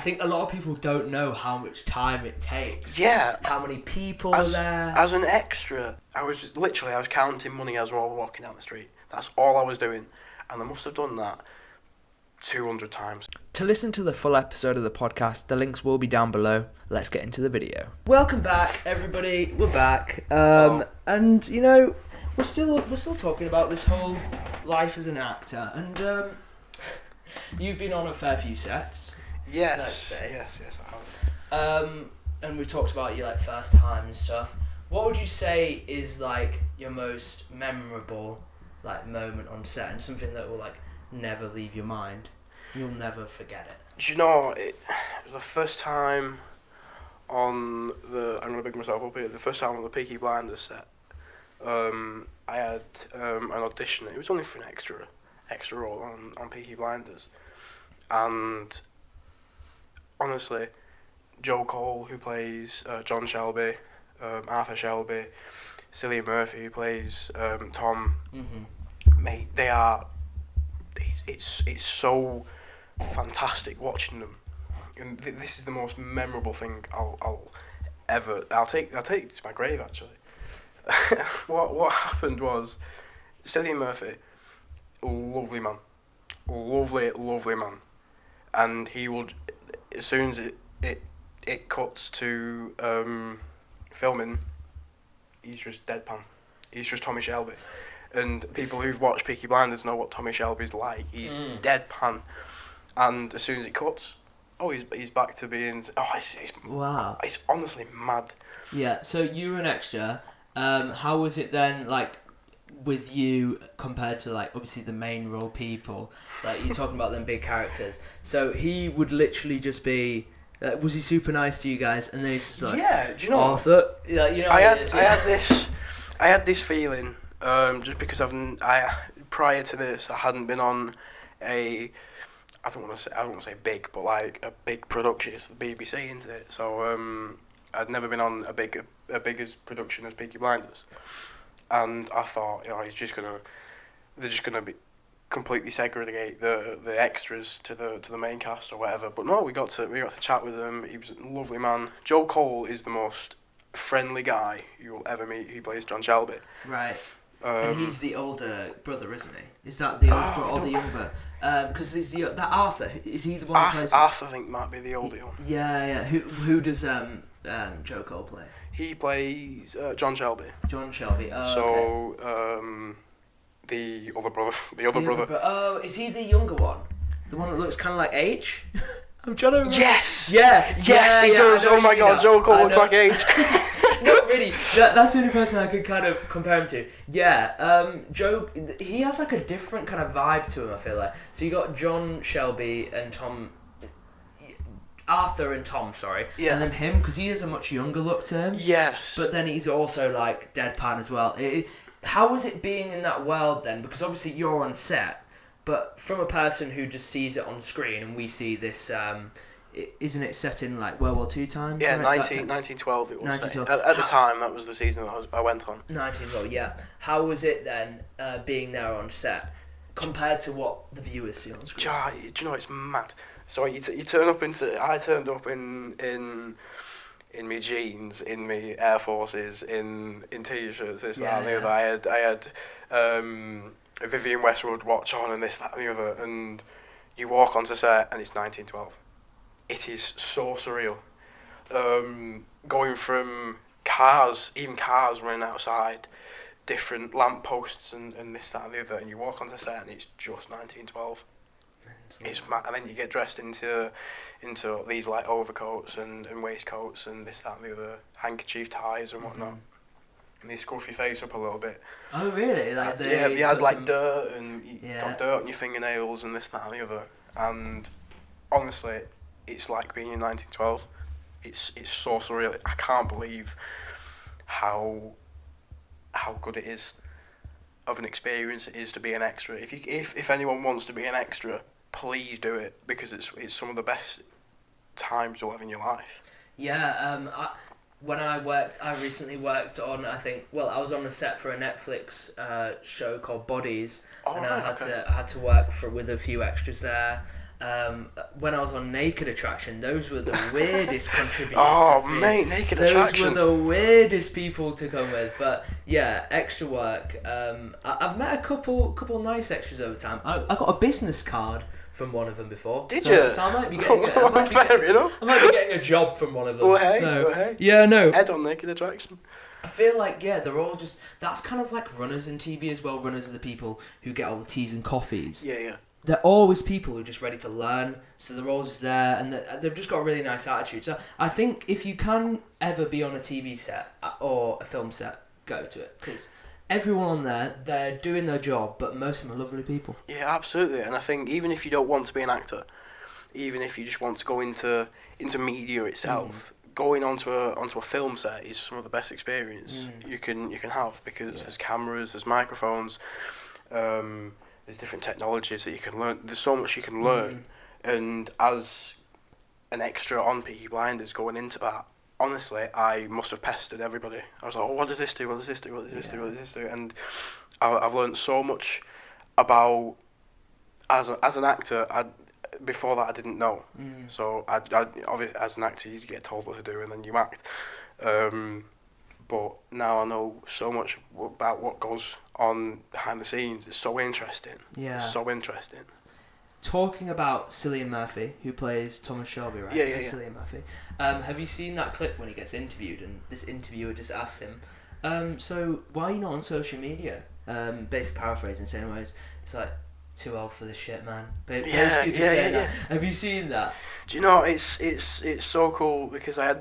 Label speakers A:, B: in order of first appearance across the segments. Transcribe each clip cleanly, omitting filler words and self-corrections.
A: think a lot of people don't know how much time it takes.
B: Yeah.
A: How many people are there.
B: As an extra, I was counting money as we were walking down the street. That's all I was doing. And I must have done that 200 times.
C: To listen to the full episode of the podcast, the links will be down below. Let's get into the video.
A: Welcome back, everybody. We're back. And, you know, we're still talking about this whole life as an actor. And you've been on a fair few sets.
B: Yes, I have.
A: And we talked about your first time and stuff. What would you say is your most memorable moment on set, and something that will never leave your mind? You'll never forget it.
B: Do you know, it was the first time on the, I'm going to big myself up here, the first time on the Peaky Blinders set. I had an audition. It was only for an extra role on Peaky Blinders. And honestly, Joe Cole, who plays John Shelby, Arthur Shelby, Cillian Murphy, who plays Tom, mate, they are. It's so fantastic watching them, and this is the most memorable thing I'll take to my grave actually. What happened was, Cillian Murphy, lovely man, and he would, as soon as it cuts to filming, he's just deadpan. He's just Tommy Shelby. And people who've watched Peaky Blinders know what Tommy Shelby's like. He's deadpan. And as soon as it cuts, he's back to being...
A: wow.
B: It's honestly mad.
A: Yeah, so you were an extra. How was it then, with you compared to, obviously the main role people? You're talking about them big characters. So he would literally just be... was he super nice to you guys? And then he's just
B: yeah, do you know
A: Arthur?
B: I had this feeling, just because prior to this, I hadn't been on I don't want to say big, but a big production. It's the BBC, isn't it? So I'd never been on a big as production as Peaky Blinders, and I thought, they're just gonna be completely segregate the extras to the main cast or whatever. But no, we got to chat with him. He was a lovely man. Joe Cole is the most friendly guy you will ever meet. He plays John Shelby.
A: Right. And he's the older brother, isn't he? Is that the older brother or the younger? Because there's that Arthur. Is he the one who plays?
B: Arthur, I think, might be the older one.
A: Yeah. Who does Joe Cole play?
B: He plays John Shelby.
A: John Shelby. Oh,
B: so
A: okay.
B: The other brother.
A: Oh, is he the younger one? The one that looks kind of like H? I'm trying to remember.
B: Yes!
A: Yes,
B: he does. Oh my god, Joe Cole looks like H.
A: Not really. That's the only person I could kind of compare him to. Yeah, Joe, he has a different kind of vibe to him, I feel like. So you got John Shelby and Tom... Arthur and Tom, sorry.
B: Yeah.
A: And then him, because he has a much younger look to him.
B: Yes.
A: But then he's also, deadpan as well. How was it being in that world then? Because obviously you're on set, but from a person who just sees it on screen, and we see this, isn't it set in World War II times?
B: Yeah,
A: right?
B: 1912 it was.
A: 1912.
B: At the time, that was the season that I went on.
A: 1912, yeah. How was it then, being there on set, compared to what the viewers see on screen?
B: Do you know, it's mad. So I turned up in my jeans, in my Air Forces, in t-shirts, this, that, and the other. I had a Vivienne Westwood watch on, and this, that, and the other. And you walk onto set, and it's 1912. It is so surreal. Going from cars running outside, different lampposts, and this, that, and the other, and you walk onto set, and it's just 1912. It's mad, and then you get dressed into these overcoats and waistcoats and this, that, and the other, handkerchief ties and whatnot, and they scruff your face up a little bit.
A: Oh really?
B: They had dirt, and you got dirt on your fingernails and this, that, and the other. And honestly, it's like being in 1912. It's so surreal. I can't believe how good it is of an experience it is to be an extra. If anyone wants to be an extra, please do it, because it's some of the best times you'll have in your life.
A: Yeah, I recently worked on, I was on a set for a Netflix show called Bodies, and I had to work with a few extras there, when I was on Naked Attraction, those were the weirdest contributors.
B: Oh,
A: to film.
B: mate, Naked
A: those
B: Attraction.
A: Those were the weirdest people to come with. But yeah, extra work. I've met a couple nice extras over time. I got a business card from one of them before.
B: Did you?
A: So I might be getting
B: Fair enough.
A: I might be getting a job from one of them.
B: Well, hey,
A: so,
B: well, hey.
A: Yeah, no.
B: Head on Naked Attraction.
A: I feel like, yeah, they're all just... That's kind of like runners in TV as well. Runners are the people who get all the teas and coffees.
B: Yeah.
A: They're always people who are just ready to learn. So they're all just there, and they've just got a really nice attitude. So I think if you can ever be on a TV set or a film set, go to it. Because everyone on there, they're doing their job, but most of them are lovely people.
B: Yeah, absolutely. And I think even if you don't want to be an actor, even if you just want to go into media itself, going onto a film set is some of the best experience you can have, because there's cameras, there's microphones, there's different technologies that you can learn. There's so much you can learn, and as an extra on Peaky Blinders going into that, honestly, I must have pestered everybody. I was like, oh, what does this do? What does this do? What does this do? What does this do? And I've learned so much about as an actor. Before that, I didn't know. So I obviously, as an actor, you get told what to do and then you act. But now I know so much about what goes on behind the scenes. It's so interesting.
A: Yeah.
B: So interesting.
A: Talking about Cillian Murphy, who plays Thomas Shelby, right?
B: Yeah.
A: Cillian Murphy. Have you seen that clip when he gets interviewed and this interviewer just asks him, so why are you not on social media? Basically paraphrasing, saying words, it's like, too old for this shit, man. Basically just saying that. Have you seen that?
B: Do you know, it's so cool, because I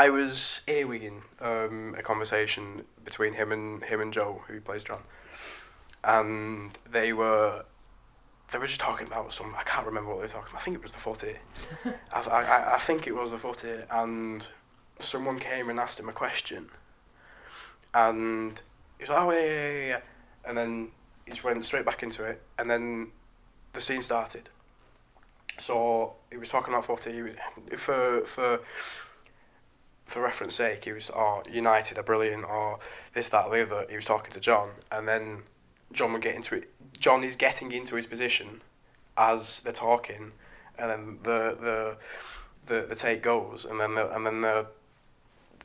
B: was earwigging a conversation between him and Joe, who plays John, and they were just talking about some, I can't remember what they were talking about. I think it was the footy. I think it was the footy, and someone came and asked him a question, and he was like, oh yeah. And then he just went straight back into it, and then the scene started. So he was talking about footy. He was, for reference sake, he was, United are brilliant, or this, that, or the other. He was talking to John, and then John would get into it. John is getting into his position as they're talking, and then the take goes, and then they're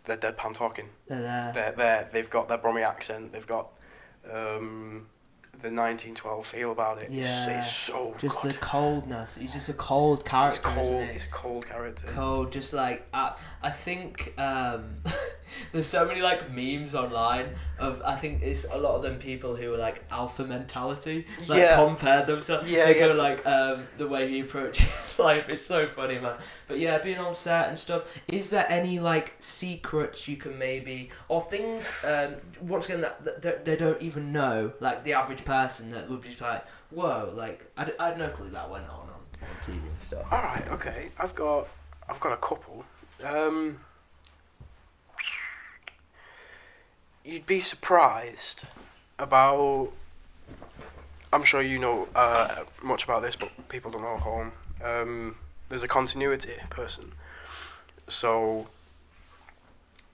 B: deadpan talking.
A: They're there.
B: They've got their Brummy accent. They've got the 1912 feel about it.
A: Yeah.
B: It's so
A: just
B: good.
A: the coldness. He's just a cold character.
B: It's cold.
A: Isn't he?
B: He's a cold character.
A: Cold, just like I think there's so many like memes online of, I think it's a lot of them people who are like alpha mentality, like compare themselves.
B: Yeah,
A: they go like the way he approaches life. It's so funny, man. But yeah, being on set and stuff. Is there any like secrets you can maybe, or things once again that they don't even know, like the average person that would be just like, whoa, like I had no clue that went on TV and stuff.
B: All right, okay. I've got a couple. You'd be surprised about. I'm sure you know much about this, but people don't know at home. There's a continuity person. So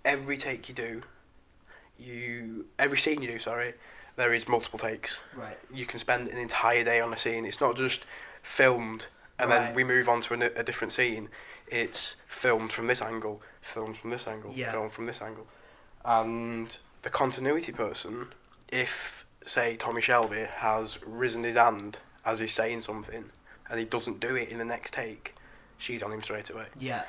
B: every take you do, every scene you do, there is multiple takes.
A: Right.
B: You can spend an entire day on a scene. It's not just filmed and then we move on to a different scene. It's filmed from this angle, filmed from this angle, filmed from this angle. And the continuity person, if, say, Tommy Shelby has risen his hand as he's saying something and he doesn't do it in the next take, she's on him straight away.
A: Yeah.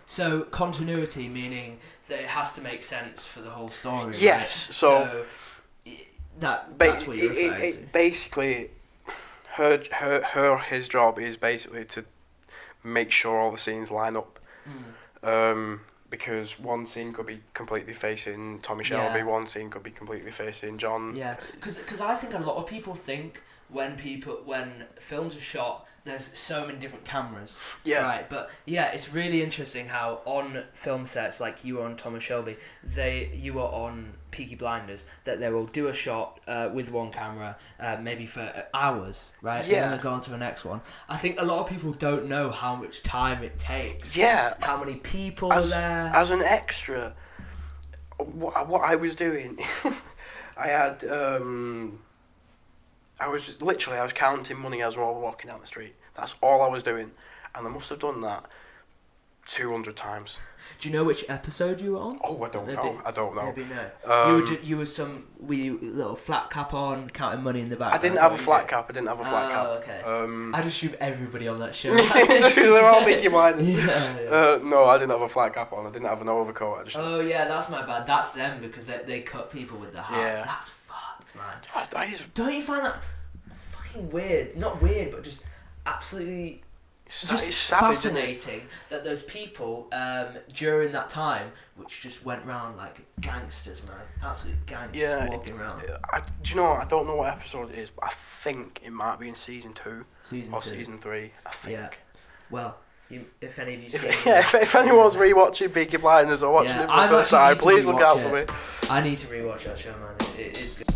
A: So continuity meaning that it has to make sense for the whole story.
B: Yes.
A: Right?
B: So
A: that's what you're referring to.
B: Basically, his job is basically to make sure all the scenes line up. Because one scene could be completely facing Tommy Shelby, one scene could be completely facing John.
A: Yeah, because I think a lot of people think when films are shot, there's so many different cameras. Yeah. Right, but yeah, it's really interesting how on film sets, like you were on Thomas Shelby, you were on Peaky Blinders, that they will do a shot with one camera, maybe for hours, right? Yeah. And then they'll go on to the next one. I think a lot of people don't know how much time it takes.
B: Yeah.
A: How many people are there.
B: As an extra, what I was doing, I I was counting money as we were walking down the street. That's all I was doing, and I must have done that 200 times.
A: Do you know which episode you were on?
B: Oh, I don't know. I don't know.
A: Maybe no. You were with your little flat cap on, counting money in the back.
B: I didn't have a flat cap.
A: Okay. I'd assume everybody on that show.
B: They're all Peaky Blinders.
A: Yeah.
B: No, I didn't have a flat cap on. I didn't have an overcoat.
A: Oh yeah, that's my bad. That's them because they cut people with their hats.
B: Yeah.
A: That's fucked, man.
B: Don't
A: you find that fucking weird? Not weird, but just absolutely.
B: It's
A: Just
B: savage,
A: fascinating that those people during that time, which just went round like gangsters, man, absolute gangsters walking around.
B: Do you know? I don't know what episode it is, but I think it might be in season 2 or season 3. I think.
A: Yeah. Well, if any of you,
B: if anyone's rewatching Peaky Blinders or watching it for the first time, please look out for me.
A: I need to rewatch that show, man. It is good.